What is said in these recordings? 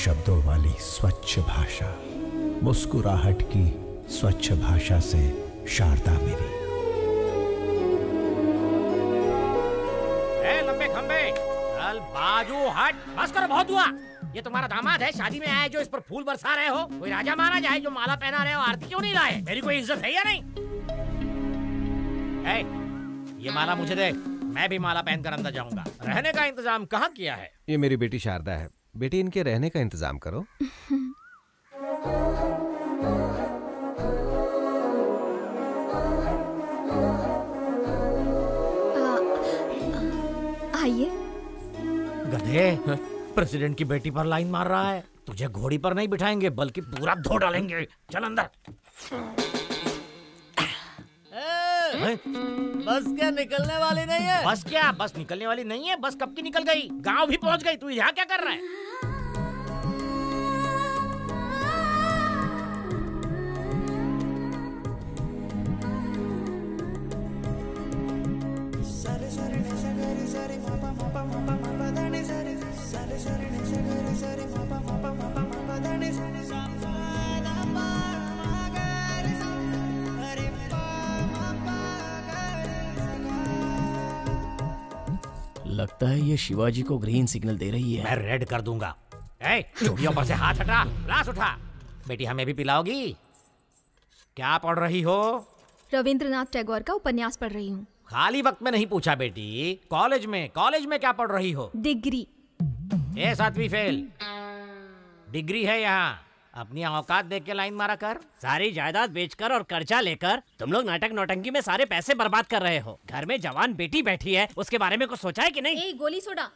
शब्दों वाली स्वच्छ भाषा, मुस्कुराहट की स्वच्छ भाषा से शारदा मेरी। लंबे खंबे चल बाजू हट, बस कर, बहुत हुआ। ये तुम्हारा दामाद है, शादी में आए जो इस पर फूल बरसा रहे हो? कोई राजा माना जाए जो माला पहना रहे हो, आरती क्यों नहीं लाए? मेरी कोई इज्जत है या नहीं? ये माला मुझे दे, मैं भी माला पहनकर अंदर जाऊंगा। रहने का इंतजाम कहाँ किया है? ये मेरी बेटी शारदा है। बेटी, इनके रहने का इंतजाम करो। आइए। गधे, प्रेसिडेंट की बेटी पर लाइन मार रहा है। तुझे घोड़ी पर नहीं बिठाएंगे बल्कि पूरा धो डालेंगे। चल अंदर। बस क्या निकलने वाली नहीं है? बस क्या? बस निकलने वाली नहीं है? बस कब की निकल गई, गांव भी पहुंच गई। तू यहाँ क्या कर रहा है? लगता है ये शिवाजी को ग्रीन सिग्नल दे रही है। मैं रेड कर दूंगा। चूड़ियों पर से हाथ हटा, ग्लास उठा। बेटी, हमें भी पिलाओगी? क्या पढ़ रही हो? रविंद्रनाथ टैगोर का उपन्यास पढ़ रही हूँ। खाली वक्त में नहीं पूछा बेटी, कॉलेज में क्या पढ़ रही हो? डिग्री। 7वीं फेल। डिग्री है यहाँ। अपनी औकात देख के लाइन मारा कर। सारी जायदाद बेचकर और कर्जा लेकर तुम लोग नाटक नौटंकी में सारे पैसे बर्बाद कर रहे हो। घर में जवान बेटी बैठी है, उसके बारे में कुछ सोचा है कि नहीं? गोली सोडा।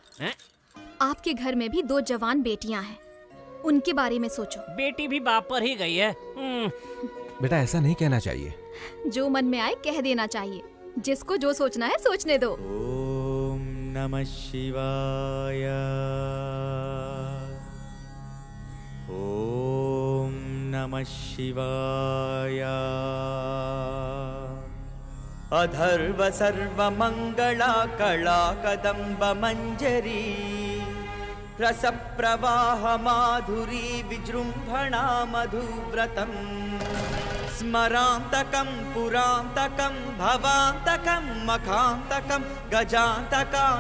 आपके घर में भी 2 जवान बेटियां हैं, उनके बारे में सोचो। बेटी भी बाप पर ही गई है। बेटा, ऐसा नहीं कहना चाहिए। जो मन में आए कह देना चाहिए। जिसको जो सोचना है सोचने दो। ओम नमः शिवाय। ओम नमः शिवाय। अधर्व सर्वमंगला कला कदम्ब मंजरी रस प्रवाह माधुरी विजृंभणा मधुव्रतम् स्मरांतकं पुरांतकं भवांतकं मखांतकं गजांतकांधकांतकं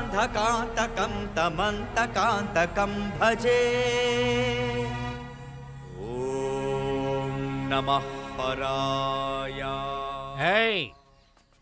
तमंतकांतकं भजे। ओम नमः हराय।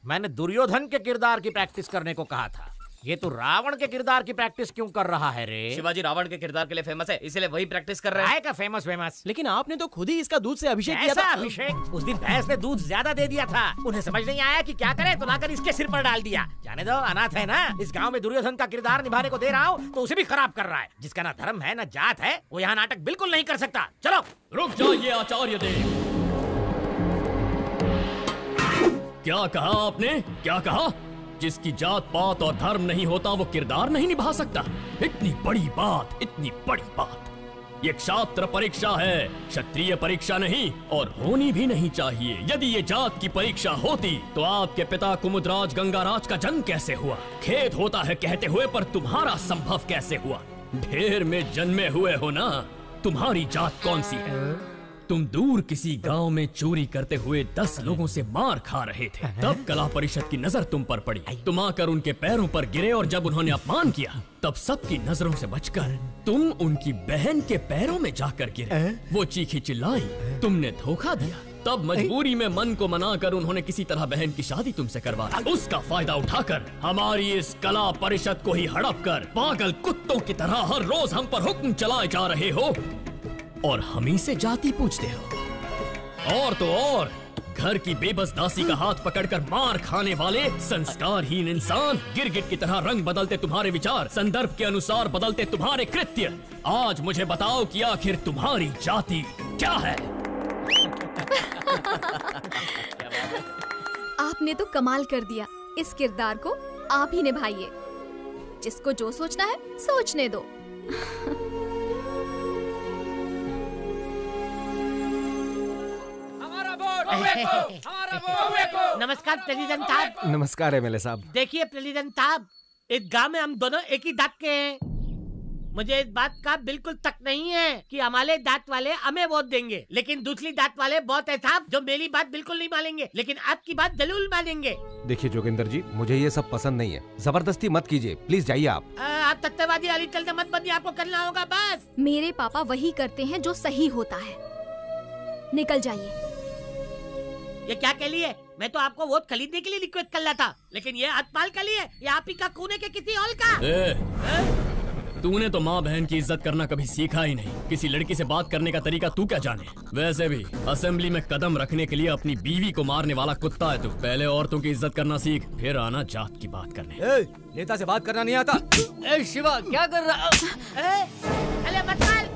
मैंने दुर्योधन के किरदार की प्रैक्टिस करने को कहा था। ये तो रावण के किरदार की प्रैक्टिस क्यों कर रहा है रे? शिवाजी रावण के किरदार के लिए फेमस है, इसलिए वही प्रैक्टिस कर रहा है। का फेमस? लेकिन आपने तो खुद ही इसका दूध से अभिषेक किया था। अभिषेक? उस दिन भैंस ने दूध ज्यादा दे दिया था। उन्हें समझ नहीं आया कि क्या करे, तो लाकर इसके सिर पर डाल दिया। जाने दो, अनाथ है ना। इस गाँव में दुर्योधन का किरदार निभाने को दे रहा हूँ तो उसे भी खराब कर रहा है। जिसका ना धर्म है ना जात है, वो यहाँ नाटक बिल्कुल नहीं कर सकता। चलो। रुक जाइए आचार्य देव। क्या कहा आपने? क्या कहा? जिसकी जात पात और धर्म नहीं होता वो किरदार नहीं निभा सकता? इतनी बड़ी बात, इतनी बड़ी बात। ये क्षात्र परीक्षा है, क्षत्रिय परीक्षा नहीं, और होनी भी नहीं चाहिए। यदि ये जात की परीक्षा होती तो आपके पिता कुमुदराज गंगाराज का जन्म कैसे हुआ? खेद होता है कहते हुए, पर तुम्हारा संभव कैसे हुआ? ढेर में जन्मे हुए हो ना। तुम्हारी जात कौन सी है? तुम दूर किसी गांव में चोरी करते हुए 10 लोगों से मार खा रहे थे। तब कला परिषद की नजर तुम पर पड़ी। तुम आकर उनके पैरों पर गिरे और जब उन्होंने अपमान किया तब सबकी नजरों से बचकर तुम उनकी बहन के पैरों में जाकर गिरे। वो चीखी चिल्लाई, तुमने धोखा दिया। तब मजबूरी में मन को मनाकर उन्होंने किसी तरह बहन की शादी तुमसे करवा दी। उसका फायदा उठाकर हमारी इस कला परिषद को ही हड़प कर पागल कुत्तों की तरह हर रोज हम पर हुक्म चलाए जा रहे हो और हमी से जाति पूछते हो। और तो और घर की बेबस दासी का हाथ पकड़कर मार खाने वाले संस्कारहीन इंसान, गिरगिट की तरह रंग बदलते तुम्हारे विचार, संदर्भ के अनुसार बदलते तुम्हारे कृत्य। आज मुझे बताओ कि आखिर तुम्हारी जाति क्या है? आपने तो कमाल कर दिया। इस किरदार को आप ही निभाइए। जिसको जो सोचना है सोचने दो। नमस्कार प्रेसिडेंट साहब। नमस्कार एमएलए साहब। देखिए प्रेसिडेंट साहब, एक गांव में हम दोनों एक ही दांत के हैं। मुझे इस बात का बिल्कुल तक नहीं है कि हमारे दांत वाले हमें वोट देंगे, लेकिन दूसरी दांत वाले बहुत है साहब जो मेरी बात बिल्कुल नहीं मानेंगे, लेकिन आपकी बात जरूर मानेंगे। देखिए जोगिंदर जी, मुझे ये सब पसंद नहीं है, जबरदस्ती मत कीजिए, प्लीज जाइए आप। आप तत्ववादी अली चलते मत बनिए, आपको करना होगा बस। मेरे पापा वही करते हैं जो सही होता है। निकल जाइए। ये क्या के लिए? मैं तो आपको वोट खरीदने के लिए रिक्वेस्ट कर रहा था, लेकिन ये हतपाल के लिए या आप ही का खूने के किसी और का? तूने तो माँ बहन की इज्जत करना कभी सीखा ही नहीं। किसी लड़की से बात करने का तरीका तू क्या जाने? वैसे भी असेंबली में कदम रखने के लिए अपनी बीवी को मारने वाला कुत्ता है तू। पहले औरतों की इज्जत करना सीख, फिर आना जात की बात करने। नेता से बात करना नहीं आता। शिवा क्या कर रहा? अरे हतपाल!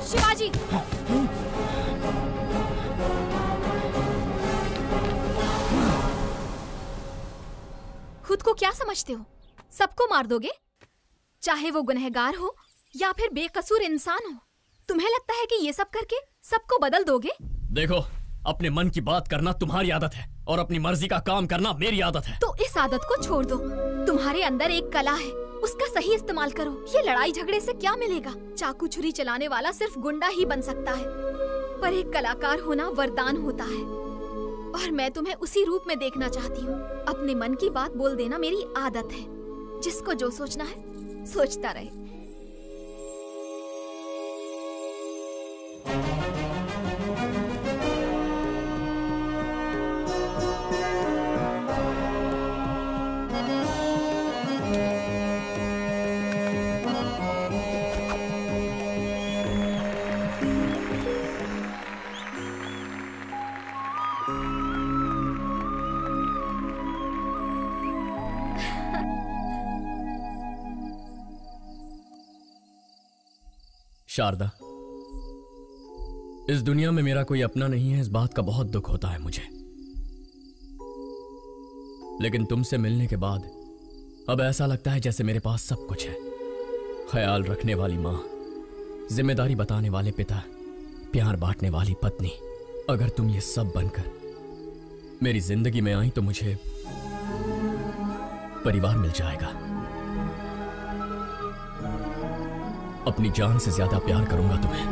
शिवाजी, खुद को क्या समझते हो? सबको मार दोगे, चाहे वो गुनहगार हो या फिर बेकसूर इंसान हो। तुम्हें लगता है कि ये सब करके सबको बदल दोगे? देखो, अपने मन की बात करना तुम्हारी आदत है और अपनी मर्जी का काम करना मेरी आदत है। तो इस आदत को छोड़ दो। तुम्हारे अंदर एक कला है, उसका सही इस्तेमाल करो। ये लड़ाई झगड़े से क्या मिलेगा? चाकू छुरी चलाने वाला सिर्फ गुंडा ही बन सकता है, पर एक कलाकार होना वरदान होता है, और मैं तुम्हें उसी रूप में देखना चाहती हूँ। अपने मन की बात बोल देना मेरी आदत है। जिसको जो सोचना है सोचता रहे। शारदा, इस दुनिया में मेरा कोई अपना नहीं है, इस बात का बहुत दुख होता है मुझे। लेकिन तुमसे मिलने के बाद अब ऐसा लगता है जैसे मेरे पास सब कुछ है। ख्याल रखने वाली माँ, जिम्मेदारी बताने वाले पिता, प्यार बांटने वाली पत्नी। अगर तुम ये सब बनकर मेरी जिंदगी में आई तो मुझे परिवार मिल जाएगा। अपनी जान से ज्यादा प्यार करूंगा तुम्हें।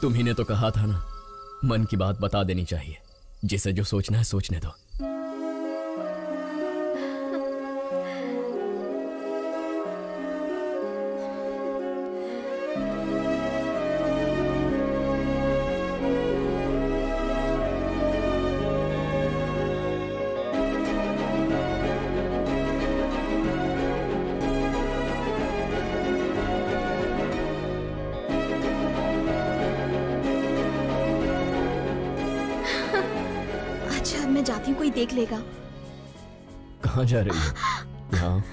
तुम्ही ने तो कहा था ना, मन की बात बता देनी चाहिए। जिसे जो सोचना है सोचने दो। मैं जाती हूँ, कोई देख लेगा। कहाँ जा रही हो? यहाँ।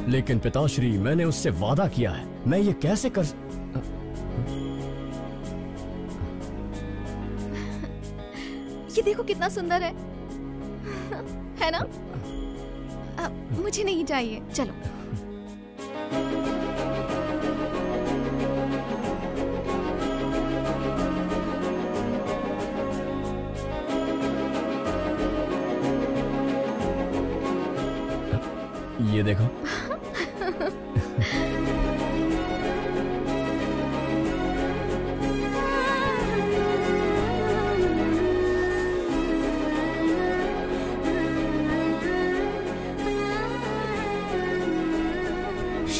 लेकिन पिताश्री, मैंने उससे वादा किया है, मैं ये कैसे कर... ये देखो कितना सुंदर है ना? मुझे नहीं चाहिए, चलो। ये देखो।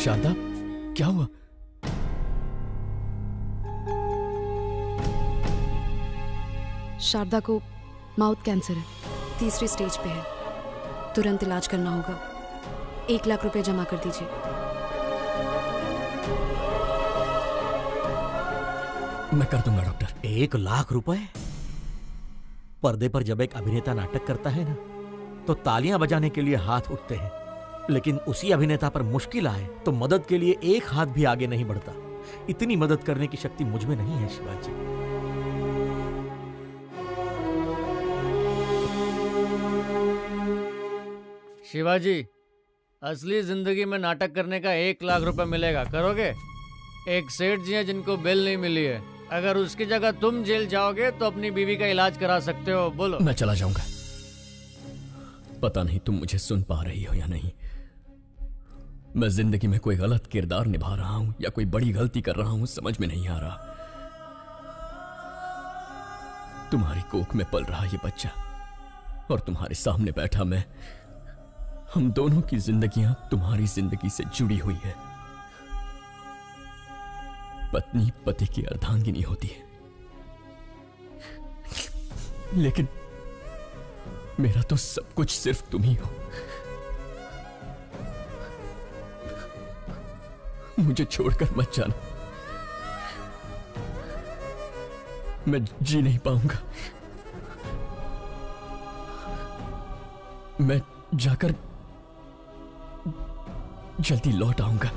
शारदा, क्या हुआ? शारदा को माउथ कैंसर है, 3री स्टेज पे है। तुरंत इलाज करना होगा। 1 लाख रुपए जमा कर दीजिए। मैं कर दूंगा डॉक्टर। 1 लाख रुपए? पर्दे पर जब एक अभिनेता नाटक करता है ना, तो तालियां बजाने के लिए हाथ उठते हैं, लेकिन उसी अभिनेता पर मुश्किल आए तो मदद के लिए एक हाथ भी आगे नहीं बढ़ता। इतनी मदद करने की शक्ति मुझ में नहीं है शिवाजी। शिवाजी, असली जिंदगी में नाटक करने का 1 लाख रुपए मिलेगा, करोगे? एक सेठ जी हैं जिनको बेल नहीं मिली है। अगर उसकी जगह तुम जेल जाओगे तो अपनी बीवी का इलाज करा सकते हो। बोलो। मैं चला जाऊंगा। पता नहीं तुम मुझे सुन पा रही हो या नहीं। मैं जिंदगी में कोई गलत किरदार निभा रहा हूं या कोई बड़ी गलती कर रहा हूं, समझ में नहीं आ रहा। तुम्हारी कोख में पल रहा ये बच्चा और तुम्हारे सामने बैठा मैं, हम दोनों की जिंदगियां तुम्हारी जिंदगी से जुड़ी हुई है। पत्नी पति की अर्धांगिनी होती है, लेकिन मेरा तो सब कुछ सिर्फ तुम ही हो। मुझे छोड़कर मत जाना, मैं जी नहीं पाऊंगा। मैं जाकर जल्दी लौट आऊंगा।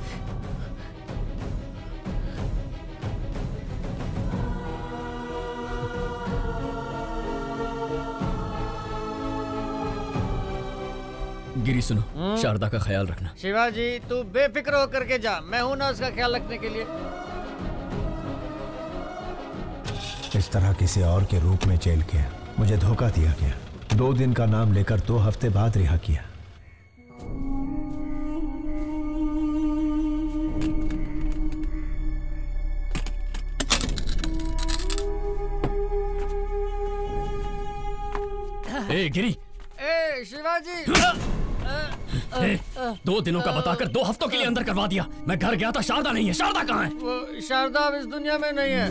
गिरी सुनो, शारदा का ख्याल रखना। शिवाजी, तू बेफिक्र होकर के जा, मैं हूं ना उसका ख्याल रखने के लिए। इस तरह किसी और के रूप में जेल किया, मुझे धोखा दिया गया। 2 दिन का नाम लेकर 2 हफ्ते बाद रिहा किया। ए गिरी, ए शिवाजी, 2 दिनों का बताकर 2 हफ्तों के लिए अंदर करवा दिया। मैं घर गया था, शारदा नहीं है। शारदा कहाँ है? वो शारदा अब इस दुनिया में नहीं है।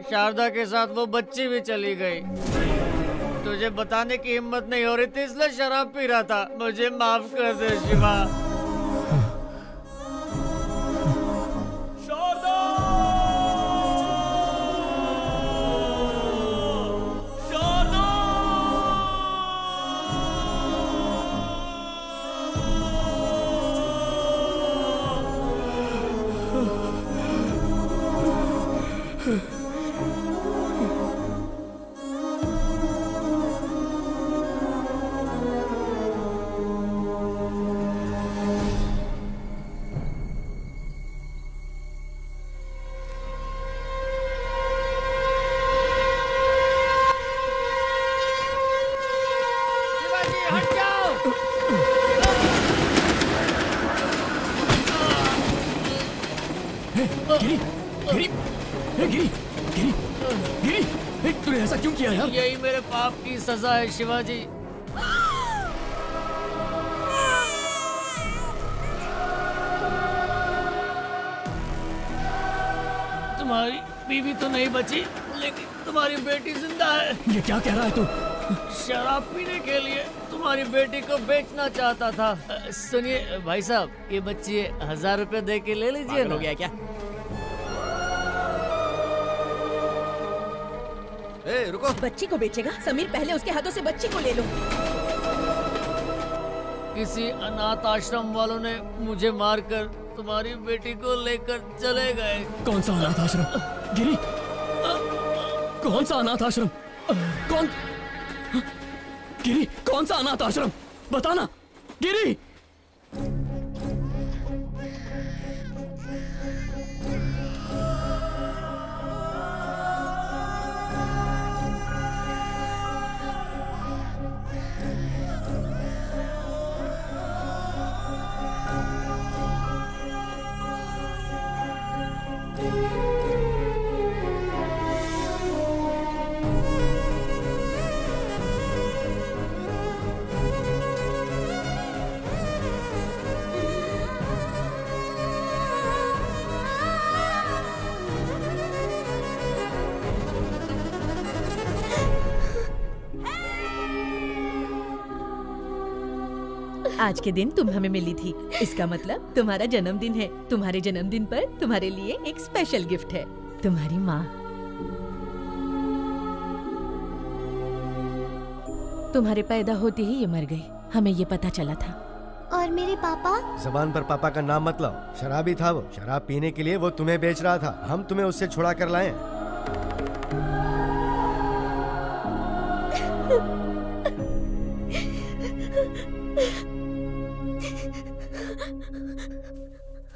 शारदा के साथ वो बच्ची भी चली गई। तुझे बताने की हिम्मत नहीं हो रही थी, इसलिए शराब पी रहा था। मुझे माफ कर दे शिवा। तूने ऐसा क्यों किया यार? यही मेरे पाप की सजा है शिवाजी। तुम्हारी बीवी तो नहीं बची, लेकिन तुम्हारी बेटी जिंदा है। ये क्या कह रहा है तू? शराब पीने के लिए तुम्हारी बेटी को बेचना चाहता था। सुनिए भाई साहब, ये बच्ची 1000 रुपए दे के ले लीजिए। हो गया क्या? ए, रुको। बच्ची को बेचेगा? समीर, पहले उसके हाथों से बच्ची को ले लो। किसी अनाथ आश्रम वालों ने मुझे मारकर तुम्हारी बेटी को लेकर चले गए। कौन सा अनाथ आश्रम? गिरी, कौन सा अनाथ आश्रम? कौन? गिरी, कौन सा अनाथ आश्रम? बताना गिरी। आज के दिन तुम हमें मिली थी, इसका मतलब तुम्हारा जन्मदिन है। तुम्हारे जन्मदिन पर तुम्हारे लिए एक स्पेशल गिफ्ट है। तुम्हारी माँ। तुम्हारे पैदा होते ही ये मर गई, हमें ये पता चला था। और मेरे पापा? जबान पर पापा का नाम मत लाओ, शराबी था वो। शराब पीने के लिए वो तुम्हें बेच रहा था, हम तुम्हें उससे छुड़ा कर लाए।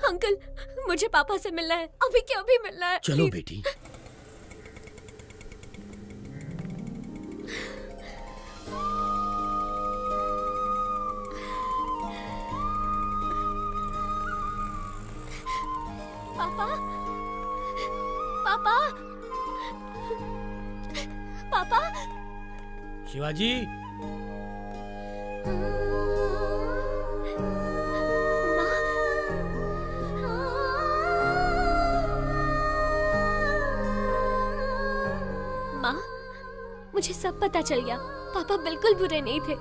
अंकल, मुझे पापा से मिलना है, अभी के अभी मिलना है। चलो बेटी। पापा, पापा, पापा। शिवाजी। माँ, मुझे सब पता चल गया। पापा बिल्कुल बुरे नहीं थे।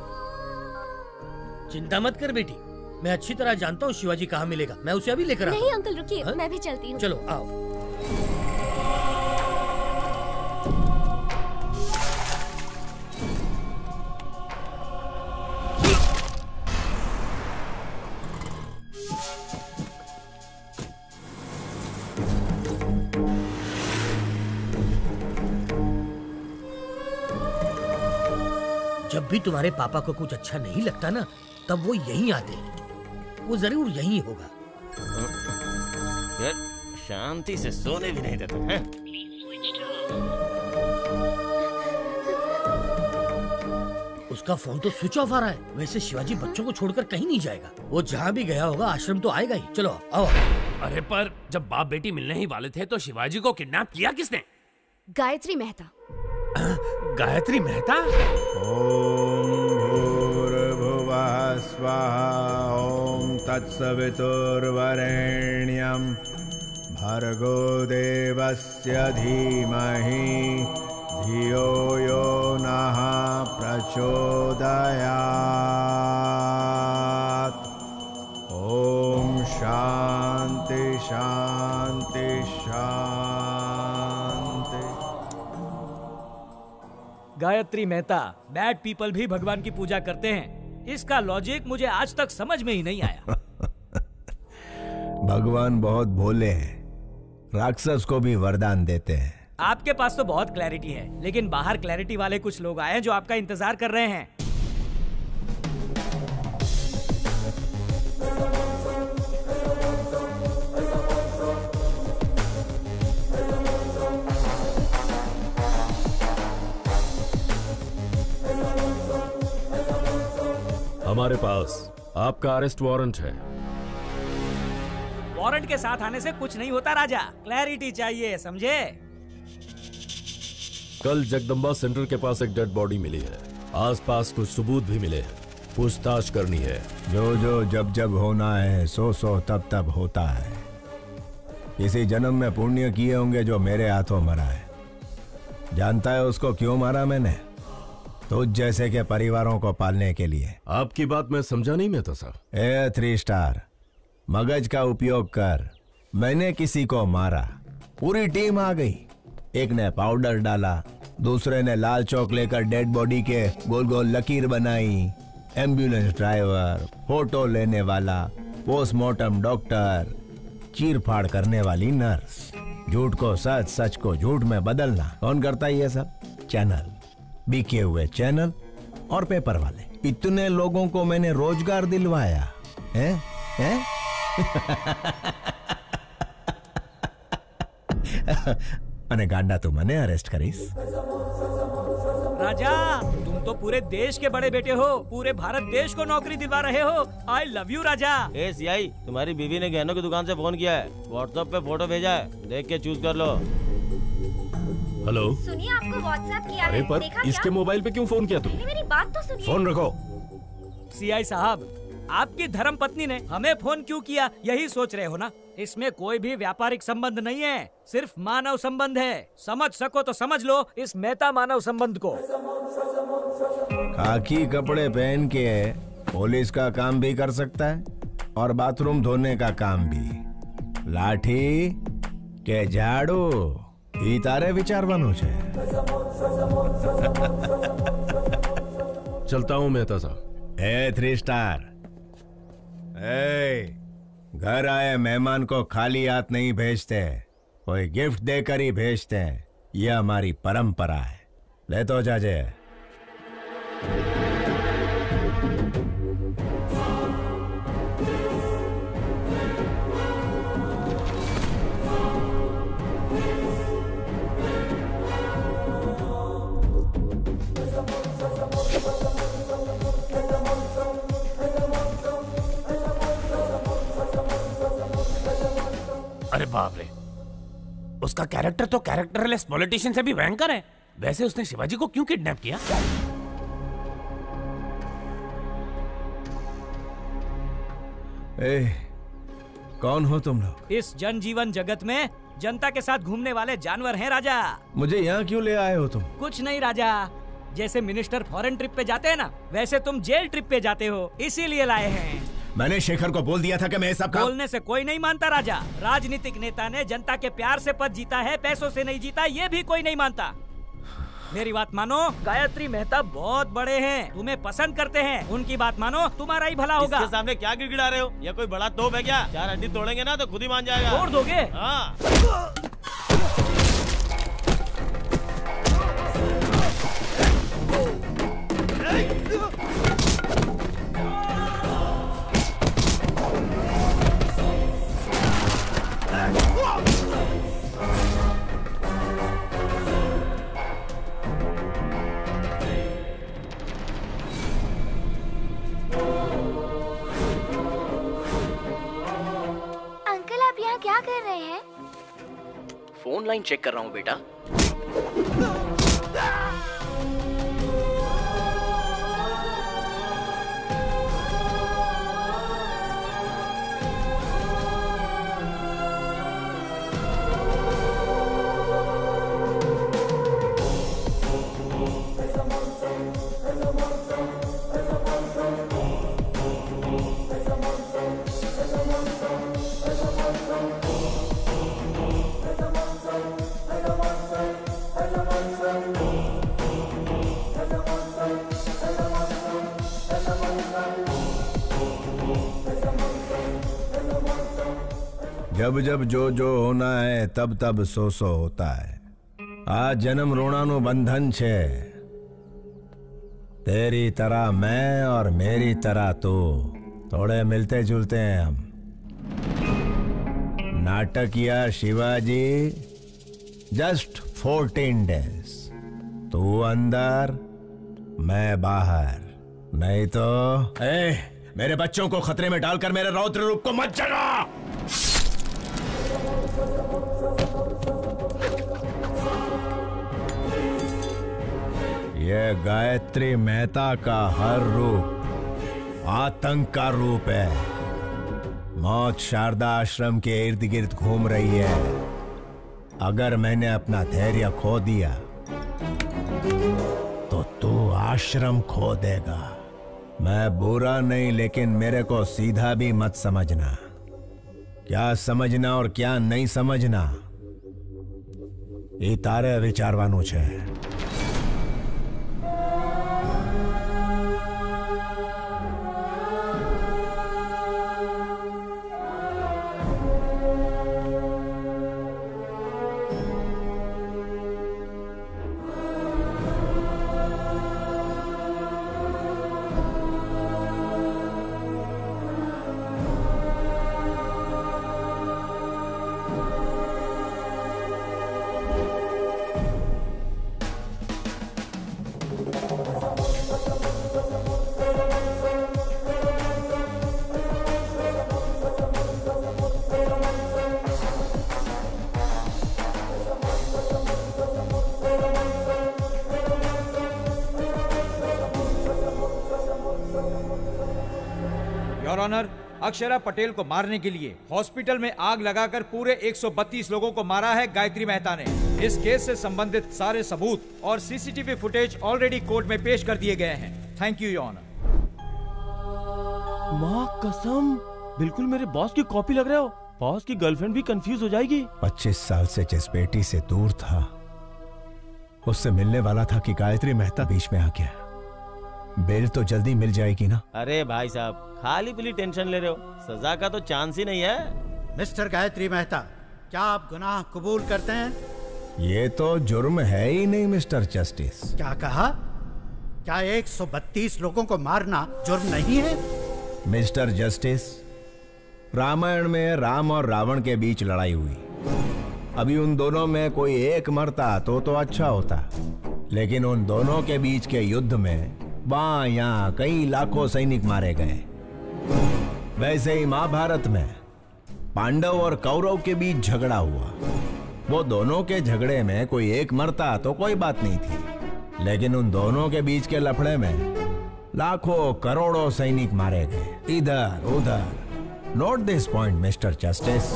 चिंता मत कर बेटी, मैं अच्छी तरह जानता हूँ शिवाजी कहाँ मिलेगा। मैं उसे अभी लेकर आता हूँ। नहीं अंकल रुकिए, मैं भी चलती हूँ। चलो आओ। जब भी तुम्हारे पापा को कुछ अच्छा नहीं लगता ना, तब वो यहीं आते हैं। वो जरूर यहीं होगा। शांति से सोने भी नहीं देते हैं। उसका फोन तो स्विच ऑफ आ रहा है। वैसे शिवाजी बच्चों को छोड़कर कहीं नहीं जाएगा। वो जहाँ भी गया होगा आश्रम तो आएगा ही। चलो आओ। अरे पर जब बाप बेटी मिलने ही वाले थे तो शिवाजी को किडनैप किया किसने? गायत्री मेहता। गायत्री मेहता? ओम भूर्भुवः स्वाहा ओम तत्सवितुर्वरेण्यं भर्गो देवस्य धीमहि धियो यो नः प्रचोदयात्। ओम शांति शांति शांति। गायत्री मेहता, बैड पीपल भी भगवान की पूजा करते हैं। इसका लॉजिक मुझे आज तक समझ में ही नहीं आया। भगवान बहुत भोले हैं, राक्षस को भी वरदान देते हैं। आपके पास तो बहुत क्लैरिटी है, लेकिन बाहर क्लैरिटी वाले कुछ लोग आए हैं जो आपका इंतजार कर रहे हैं। हमारे पास आपका अरेस्ट वारंट है। वारंट के साथ आने से कुछ नहीं होता राजा, क्लैरिटी चाहिए, समझे? कल जगदम्बा सेंटर के पास एक डेड बॉडी मिली है, आसपास कुछ सबूत भी मिले हैं, पूछताछ करनी है। जो जो जब जब होना है, सो सो तब तब होता है। किसी जन्म में पुण्य किए होंगे जो मेरे हाथों मरा है। जानता है उसको क्यों मारा मैंने? तुझ जैसे के परिवारों को पालने के लिए। आपकी बात मैं समझा नहीं मैं तो सर। 3 स्टार मगज का उपयोग कर। मैंने किसी को मारा, पूरी टीम आ गई। एक ने पाउडर डाला, दूसरे ने लाल चौक लेकर डेड बॉडी के गोल गोल लकीर बनाई। एम्बुलेंस ड्राइवर, फोटो लेने वाला, पोस्टमार्टम डॉक्टर, चीर फाड़ करने वाली नर्स। झूठ को सच, सच को झूठ में बदलना कौन करता है ये सब? चैनल, बिके हुए चैनल और पेपर वाले। इतने लोगों को मैंने रोजगार दिलवाया है? અને ગાંડા તું મને અરેસ્ટ કરીશ? राजा, तुम तो पूरे देश के बड़े बेटे हो, पूरे भारत देश को नौकरी दिलवा रहे हो। आई लव यू राजा। सीआई, तुम्हारी बीवी ने गहनों की दुकान से फोन किया है, व्हाट्सएप पे फोटो भेजा है, देख के चूज कर लो। हेलो, सुनिए, आपको व्हाट्सएप किया अरे है, पर देखा इसके क्या? मोबाइल पे क्यों फोन किया तुमने? मेरी बात तो सुनिए। फोन रखो। सीआई साहब, आपकी धर्म पत्नी ने हमें फोन क्यों किया, यही सोच रहे हो ना? इसमें कोई भी व्यापारिक संबंध नहीं है, सिर्फ मानव संबंध है। समझ सको तो समझ लो इस मेहता मानव संबंध को। खाकी कपड़े पहन के पुलिस का काम भी कर सकता है और बाथरूम धोने का काम भी। लाठी के झाड़ू ई तारे विचारवानु छे। चलता हूँ मेहता साहब। ए 3 स्टार, घर आए मेहमान को खाली हाथ नहीं भेजते, कोई गिफ्ट देकर ही भेजते हैं। यह हमारी परंपरा है। ले तो जाजे। अरे बाप रे, उसका कैरेक्टर तो कैरेक्टरलेस पॉलिटिशियन से भी भयंकर है। वैसे उसने शिवाजी को क्यों किडनैप किया? कौन हो तुम लोग? इस जनजीवन जगत में जनता के साथ घूमने वाले जानवर हैं राजा। मुझे यहाँ क्यों ले आए हो तुम? कुछ नहीं राजा, जैसे मिनिस्टर फॉरेन ट्रिप पे जाते हैं ना, वैसे तुम जेल ट्रिप पे जाते हो, इसीलिए लाए हैं। मैंने शेखर को बोल दिया था कि मैं सब काम... बोलने से कोई नहीं मानता राजा। राजनीतिक नेता ने जनता के प्यार से पद जीता है, पैसों से नहीं जीता, ये भी कोई नहीं मानता। मेरी बात मानो, गायत्री मेहता बहुत बड़े हैं, तुम्हें पसंद करते हैं, उनकी बात मानो, तुम्हारा ही भला होगा। इसके सामने क्या गिड़गिड़ा रहे हो? ये कोई बड़ा तोप है क्या? 4 हड्डी तोड़ेंगे ना तो खुद ही मान जाएगा। तोड़ दोगे? हाँ। क्या कर रहे हैं? फोन लाइन चेक कर रहा हूँ बेटा। जब जब जो जो होना है तब तब सो सो होता है। आज जन्म रोणानु बंधन छे। तेरी तरह मैं और मेरी तरह तू, थोड़े मिलते जुलते हैं हम। नाटकिया शिवाजी जस्ट 14 डेज। तू अंदर, मैं बाहर। नहीं तो मेरे बच्चों को खतरे में डालकर मेरे रौद्र रूप को मत जगा। ये गायत्री मेहता का हर रूप आतंक का रूप है। मौत शारदा आश्रम के इर्द गिर्द घूम रही है। अगर मैंने अपना धैर्य खो दिया तो तू आश्रम खो देगा। मैं बुरा नहीं, लेकिन मेरे को सीधा भी मत समझना। क्या समझना और क्या नहीं समझना ये तारे विचारवानु छे। योर ऑनर, अक्षरा पटेल को मारने के लिए हॉस्पिटल में आग लगाकर पूरे 132 लोगों को मारा है गायत्री मेहता ने। इस केस से संबंधित सारे सबूत और सीसीटीवी फुटेज ऑलरेडी कोर्ट में पेश कर दिए गए हैं। Thank you your honour. माँ कसम, बिल्कुल मेरे बॉस की कॉपी लग रहे हो। बॉस की गर्लफ्रेंड भी कंफ्यूज हो जाएगी। 25 साल से जिस बेटी से दूर था, उससे मिलने वाला था कि गायत्री मेहता बीच में आ गया। बेल तो जल्दी मिल जाएगी ना? अरे भाई साहब, खाली पीली टेंशन ले रहे हो, सजा का तो चांस ही नहीं है। मिस्टर गायत्री मेहता, क्या आप गुनाह कबूल करते हैं? ये तो जुर्म है ही नहीं मिस्टर जस्टिस। क्या कहा? क्या 132 लोगों को मारना जुर्म नहीं है? मिस्टर जस्टिस, रामायण में राम और रावण के बीच लड़ाई हुई। अभी उन दोनों में कोई एक मरता तो अच्छा होता, लेकिन उन दोनों के बीच के युद्ध में वहां यहाँ कई लाखों सैनिक मारे गए। वैसे ही महाभारत में पांडव और कौरव के बीच झगड़ा हुआ। वो दोनों के झगड़े में कोई एक मरता तो कोई बात नहीं थी, लेकिन उन दोनों के बीच के लफड़े में लाखों करोड़ों सैनिक मारे गए इधर उधर। Note this point mister justice,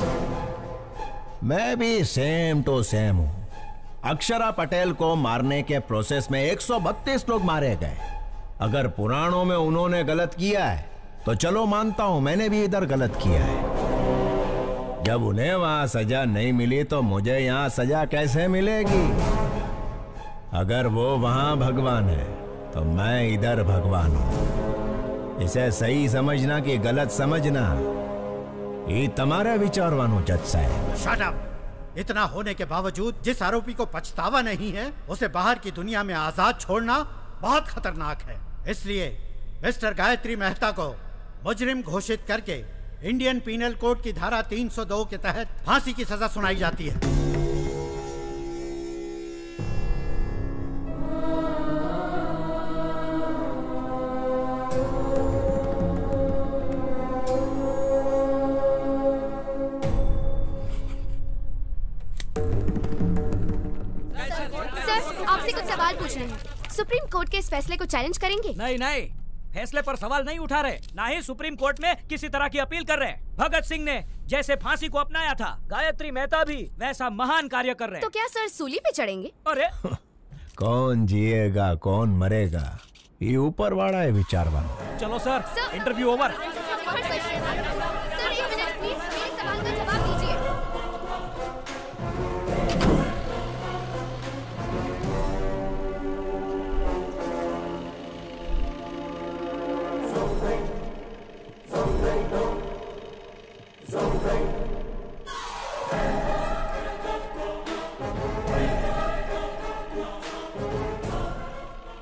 मैं भी सेम टू सेम हूं। अक्षरा पटेल को मारने के प्रोसेस में 132 लोग मारे गए। अगर पुराणों में उन्होंने गलत किया है तो चलो मानता हूं मैंने भी इधर गलत किया है। जब उन्हें वहां सजा नहीं मिली तो मुझे यहां सजा कैसे मिलेगी? अगर वो वहां भगवान है तो मैं इधर भगवान हूं। इसे सही समझना कि गलत समझना ये तुम्हारा विचारवानो जज साहब। Shut up! इतना होने के बावजूद जिस आरोपी को पछतावा नहीं है, उसे बाहर की दुनिया में आजाद छोड़ना बहुत खतरनाक है। इसलिए मिस्टर गायत्री मेहता को मुजरिम घोषित करके इंडियन पीनल कोड की धारा 302 के तहत फांसी की सजा सुनाई जाती है। सर, आपसे कुछ सवाल पूछने हैं। सुप्रीम कोर्ट के इस फैसले को चैलेंज करेंगे? नहीं नहीं, फैसले पर सवाल नहीं उठा रहे, ना ही सुप्रीम कोर्ट में किसी तरह की अपील कर रहे। भगत सिंह ने जैसे फांसी को अपनाया था, गायत्री मेहता भी वैसा महान कार्य कर रहे। तो क्या सर सूली पे चढ़ेंगे? अरे कौन जिएगा कौन मरेगा ये ऊपर वाला है विचारवान। चलो सर, इंटरव्यू ओवर। सर एक मिनट प्लीज, मेरे सवाल का जवाब दीजिए।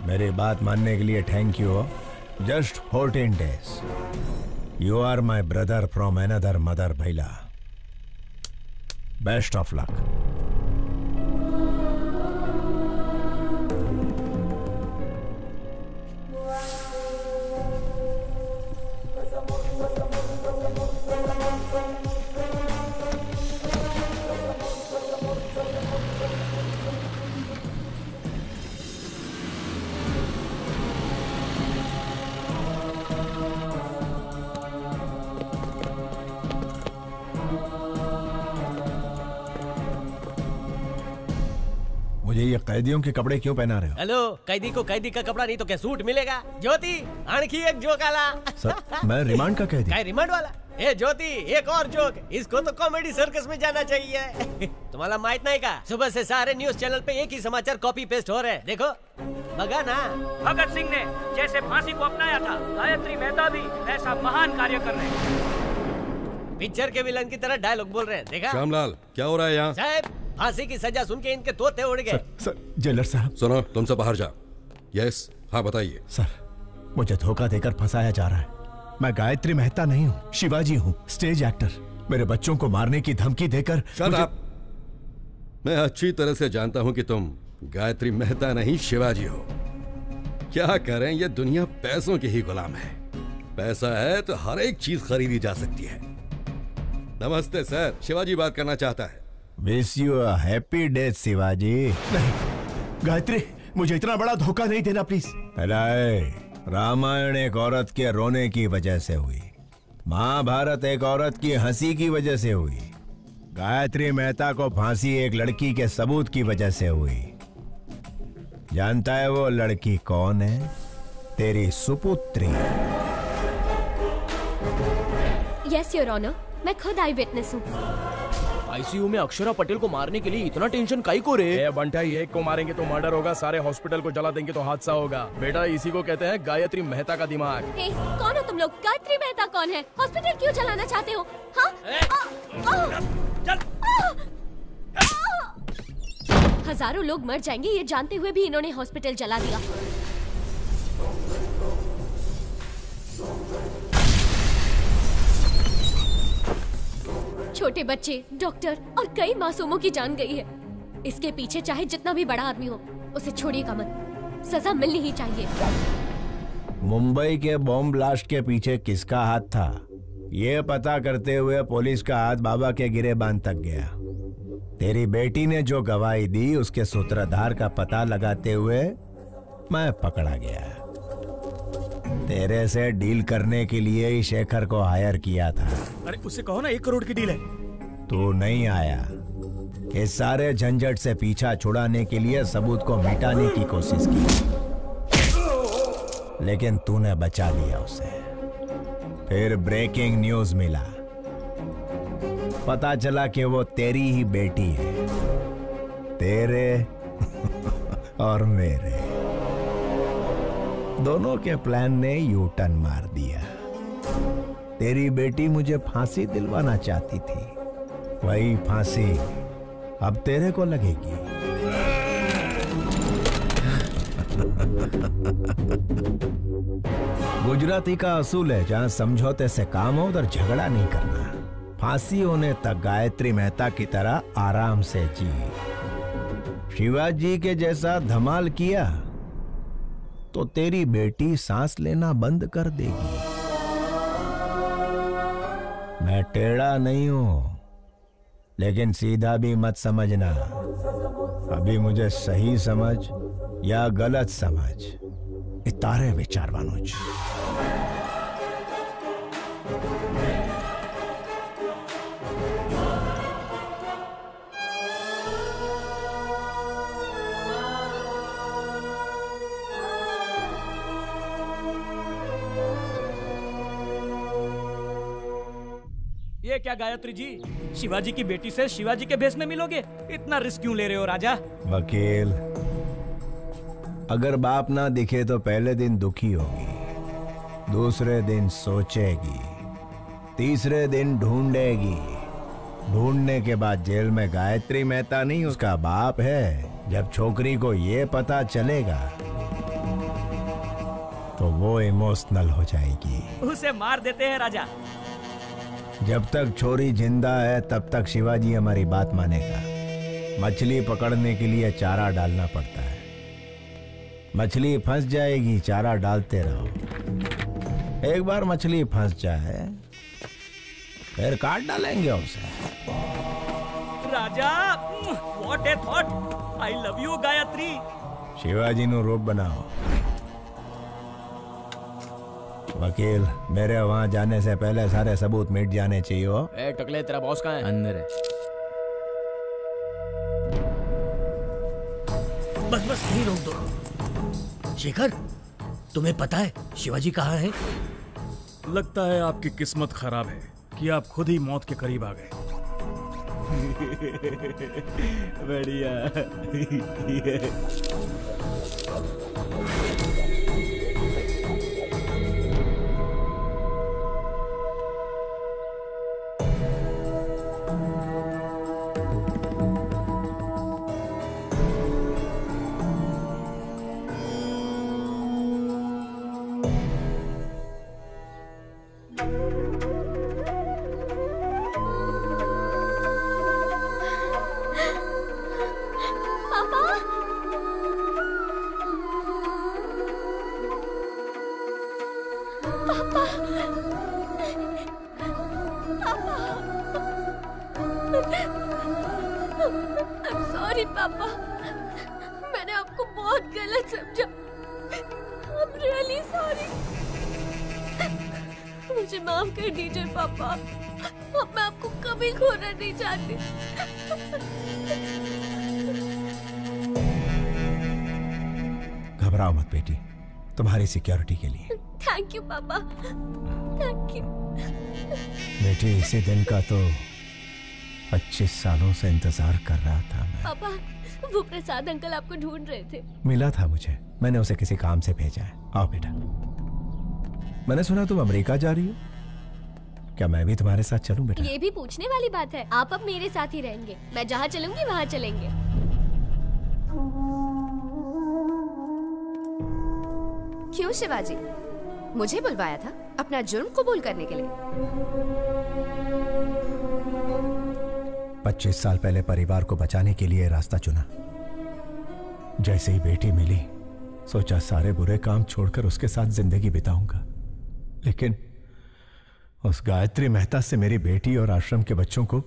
मेरी बात मानने के लिए thank you. Just 14 days। You are my brother from another mother भैला। Best of luck. मुझे ये कैदियों के कपड़े क्यों पहना रहे हो? हेलो, कैदी को कैदी का कपड़ा नहीं तो क्या सूट मिलेगा? ज्योति, आणखी एक जोक आला। सर, मैं रिमांड का कैदी। काय रिमांड वाला? ए ज्योति, एक और जोक। इसको तो कॉमेडी सर्कस में जाना चाहिए। तुम्हाला माहित नहीं का? सुबह से सारे न्यूज चैनल पे एक ही समाचार कॉपी पेस्ट हो रहे हैं। देखो, बगा ना। भगत सिंह ने जैसे फांसी को अपनाया था, गायत्री मेहता भी वैसा महान कार्य कर रहे। पिक्चर के विलन की तरह डायलॉग बोल रहे हैं। देखा? श्यामलाल, क्या हो रहा है यहाँ? साहब, फांसी की सजा सुन के इनके तोते उड़ गए। सर, जेलर साहब। सुनो, तुम सब बाहर जाओ। यस, हाँ बताइए। सर, मुझे धोखा देकर फंसाया जा रहा है। मैं गायत्री मेहता नहीं हूँ, शिवाजी हूँ, स्टेज एक्टर। मेरे बच्चों को मारने की धमकी देकर शट अप। मैं अच्छी तरह से जानता हूँ कि तुम गायत्री मेहता नहीं शिवाजी हो। क्या करें, ये दुनिया पैसों की ही गुलाम है। पैसा है तो हर एक चीज खरीदी जा सकती है। नमस्ते सर, शिवाजी बात करना चाहता है। Wish you a happy death Shivaji. नहीं, गायत्री, मुझे इतना बड़ा धोखा नहीं देना प्लीज। रामायण एक औरत के रोने की वजह से हुई, महाभारत एक औरत की हंसी की वजह से हुई, गायत्री मेहता को फांसी एक लड़की के सबूत की वजह से हुई। जानता है वो लड़की कौन है? तेरी सुपुत्री। यस योर ऑनर, मैं खुद आई विटनेस हूँ। आईसीयू में अक्षरा पटेल को मारने के लिए इतना टेंशन काई को रे? बंटाई, एक को मारेंगे तो मर्डर होगा, सारे हॉस्पिटल को जला देंगे तो हादसा होगा। बेटा इसी को कहते हैं गायत्री मेहता का दिमाग। कौन हो तुम लोग? गायत्री मेहता कौन है? हॉस्पिटल क्यों जलाना चाहते हो? हजारों लोग मर जाएंगे ये जानते हुए भी इन्होंने हॉस्पिटल जला दिया। छोटे बच्चे, डॉक्टर और कई मासूमों की जान गई है। इसके पीछे चाहे जितना भी बड़ा आदमी हो, उसे छोड़िएगा मत। सजा मिलनी ही चाहिए। मुंबई के बॉम्ब ब्लास्ट के पीछे किसका हाथ था, ये पता करते हुए पुलिस का हाथ बाबा के गिरेबान तक गया। तेरी बेटी ने जो गवाही दी उसके सूत्रधार का पता लगाते हुए मैं पकड़ा गया। तेरे से डील करने के लिए ही शेखर को हायर किया था। अरे उससे कहो ना 1 करोड़ की डील है। तू नहीं आया। इस सारे झंझट से पीछा छुड़ाने के लिए सबूत को मिटाने की कोशिश की, लेकिन तूने बचा लिया उसे। फिर ब्रेकिंग न्यूज मिला, पता चला कि वो तेरी ही बेटी है, तेरे और मेरे दोनों के प्लान ने यू टर्न मार दिया। तेरी बेटी मुझे फांसी दिलवाना चाहती थी, वही फांसी अब तेरे को लगेगी। गुजराती का असूल है, जहां समझौते से काम हो उधर झगड़ा नहीं करना। फांसी होने तक गायत्री मेहता की तरह आराम से जी। शिवाजी के जैसा धमाल किया तो तेरी बेटी सांस लेना बंद कर देगी। मैं टेढ़ा नहीं हूं, लेकिन सीधा भी मत समझना। अभी मुझे सही समझ या गलत समझ, इतारे विचार वानुज। ये क्या गायत्री जी, शिवाजी की बेटी से शिवाजी के भेष में मिलोगे? इतना रिस्क क्यों ले रहे हो राजा? वकील, अगर बाप ना दिखे तो पहले दिन दुखी होगी, दूसरे दिन सोचेगी, तीसरे दिन ढूंढेगी। ढूंढने के बाद जेल में गायत्री मेहता नहीं उसका बाप है। जब छोकरी को ये पता चलेगा तो वो इमोशनल हो जाएगी। उसे मार देते हैं राजा। जब तक छोरी जिंदा है तब तक शिवाजी हमारी बात मानेगा। मछली पकड़ने के लिए चारा डालना पड़ता है। मछली फंस जाएगी, चारा डालते रहो। एक बार मछली फंस जाए फिर काट डालेंगे उसे। राजा, what a thought. I love you Gayatri. Shivaji नु रूप बनाओ। वकील, मेरे वहां जाने से पहले सारे सबूत मिट जाने चाहिए। हो ए टकले, तेरा बॉस कहाँ है? अंदर है। बस बस नहीं रोक दो। शेखर, तुम्हें पता है शिवाजी कहाँ है? लगता है आपकी किस्मत खराब है कि आप खुद ही मौत के करीब आ गए। बढ़िया। सॉरी पापा, मैंने आपको बहुत गलत समझा। I'm really sorry। मुझे माफ कर दीजिए पापा। अब मैं आपको कभी खोना नहीं चाहती। घबराओ मत बेटी, तुम्हारी सिक्योरिटी के लिए। थैंक यू पापा, थैंक यू। बेटे, इसी दिन का तो 25 सालों से इंतजार कर रहा था मैं। पापा, वो प्रसाद अंकल आपको ढूंढ रहे थे। मिला था मुझे, मैंने उसे किसी काम से भेजा है। आओ बेटा। मैंने सुना तुम अमेरिका जा रही हो, क्या मैं भी तुम्हारे साथ चलूं बेटा? ये भी पूछने वाली बात है। आप अब मेरे साथ ही रहेंगे, मैं जहाँ चलूंगी वहाँ चलेंगे। क्यों शिवाजी, मुझे बुलवाया था अपना जुर्म कबूल करने के लिए? 25 साल पहले परिवार को बचाने के लिए रास्ता चुना। जैसे ही बेटी मिली, सोचा सारे बुरे काम छोड़कर उसके साथ जिंदगी बिताऊंगा। लेकिन उस गायत्री मेहता से मेरी बेटी और आश्रम के बच्चों को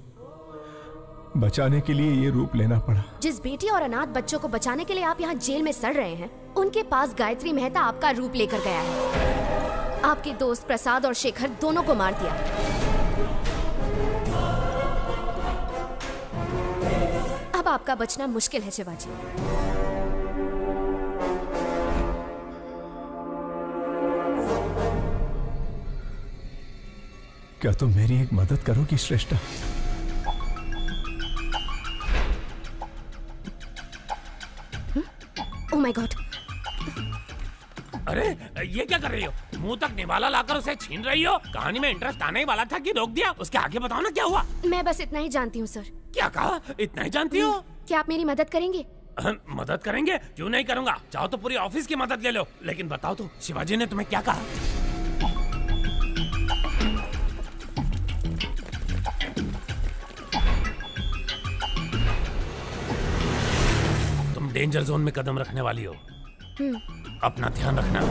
बचाने के लिए ये रूप लेना पड़ा। जिस बेटी और अनाथ बच्चों को बचाने के लिए आप यहाँ जेल में सड़ रहे हैं, उनके पास गायत्री मेहता आपका रूप लेकर गया है। आपके दोस्त प्रसाद और शेखर दोनों को मार दिया। अब आपका बचना मुश्किल है शिवाजी। क्या तुम मेरी एक मदद करोगी श्रेष्ठा? Oh my God! अरे ये क्या कर रही हो? मुंह तक निवाला लाकर उसे छीन रही हो? कहानी में इंटरेस्ट आने ही वाला था कि रोक दिया? उसके आगे बताओ ना क्या हुआ? मैं बस इतना ही जानती हूँ सर। क्या कहा? इतना ही जानती हो? क्या आप मेरी मदद करेंगे? मदद करेंगे? क्यों नहीं करूंगा। चाहो तो पूरी ऑफिस की मदद ले लो। लेकिन बताओ तो, शिवाजी ने तुम्हें क्या कहा? तुम डेंजर जोन में कदम रखने वाली हो, अपना ध्यान रखना।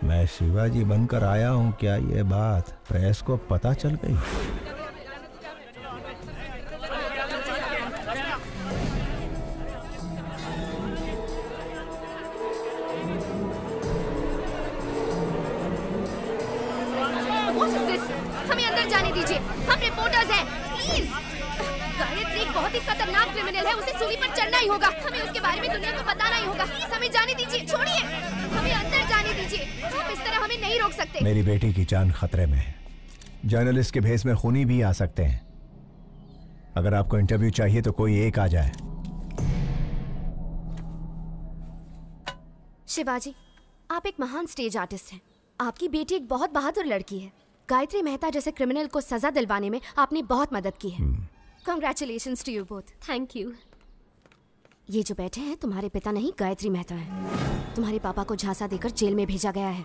मैं शिवाजी बनकर आया हूं, क्या ये बात प्रेस को पता चल गई? हमें अंदर जाने दीजिए, हम रिपोर्टर्स हैं, प्लीज। गायत्री एक बहुत ही खतरनाक क्रिमिनल है, उसे सूली पर चढ़ना ही होगा। हमें उसके बारे में दुनिया को बताना ही होगा। प्लीज हमें जाने दीजिए, छोड़िए, हमें अंदर जाने दीजिए। आप इस तरह हमें नहीं रोक सकते। मेरी बेटी की जान खतरे में है। जर्नलिस्ट के भेस में खूनी भी आ सकते हैं। अगर आपको इंटरव्यू चाहिए तो कोई एक आ जाए। शिवाजी, आप एक महान स्टेज आर्टिस्ट हैं। आपकी बेटी एक बहुत बहादुर लड़की है। गायत्री मेहता जैसे क्रिमिनल को सजा दिलवाने में आपने बहुत मदद की है। Congratulations to you both. Thank you. ये जो बैठे हैं तुम्हारे पिता नहीं, गायत्री मेहता है। तुम्हारे पापा को झांसा देकर जेल में भेजा गया है।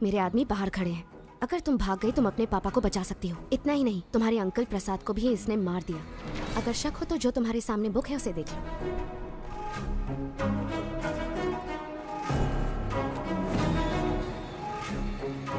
मेरे आदमी बाहर खड़े हैं। अगर तुम भाग गई तुम अपने पापा को बचा सकती हो। इतना ही नहीं, तुम्हारे अंकल प्रसाद को भी इसने मार दिया। अगर शक हो तो जो तुम्हारे सामने बुक है उसे देख लो।